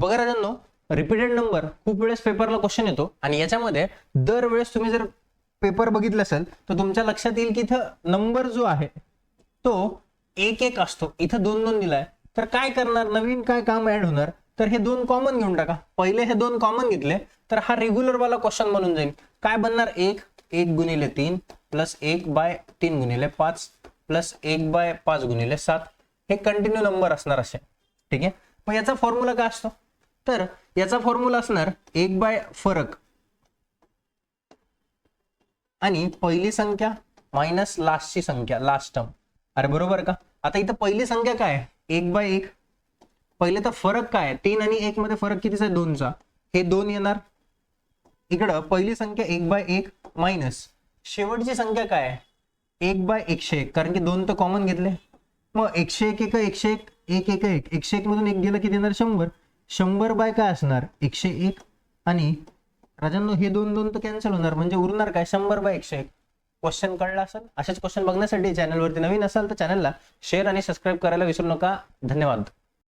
बघा राजांनो, repeated number खूप वेळेस पेपरला क्वेश्चन येतो आणि याच्यामध्ये दरवेळेस तुम्ही जर पेपर बघितलं असेल तर तुमच्या लक्षात येईल की इथं नंबर जो आहे तो एक एक असतो, इथं दोन दोन दिलाय. तर काय करणार, नवीन काय काम ऍड होणार, तर हे दोन कॉमन घेऊन टाका. पहिले हे दोन कॉमन घेतले तर हा रेग्युलर वाला क्वेश्चन बनून जाईल. काय बनणार, एक गुणिले 3 प्लस 1/3 गुणिले 5 प्लस 1/5 गुणिले 7. हे कंटिन्यू नंबर असणार असे. ठीक आहे. मग याचा फॉर्म्युला काय असतो, तर याचा फॉर्म्युला असणार 1/फरक आणि पहिली संख्या मायनस लास्टची संख्या, लास्ट टर्म. अरे बरोबर का. आता इथं पहिली संख्या काय आहे, 1/1. पहिले तर फरक काय, 3 आणि 1 मध्ये फरक कितीचा आहे, 2चा. हे 2 येणार. इकडं पहिली संख्या 1/1 मायनस शेवटची संख्या काय आहे, 1/101, कारण की 2 तर कॉमन घेतले. मग 101 101 111 101 मधून 1 गेलं किती येणार, 100. 100 बाय काय असणार, 101. आणि राजांनो हे 2 2 तर कॅन्सल होणार, म्हणजे उरणार काय, 100/101. क्वेश्चन कळला असेल. असेच क्वेश्चन बघण्यासाठी चॅनलवरती नवीन असाल तर चॅनलला शेअर आणि सबस्क्राईब करायला विसरू नका. धन्यवाद.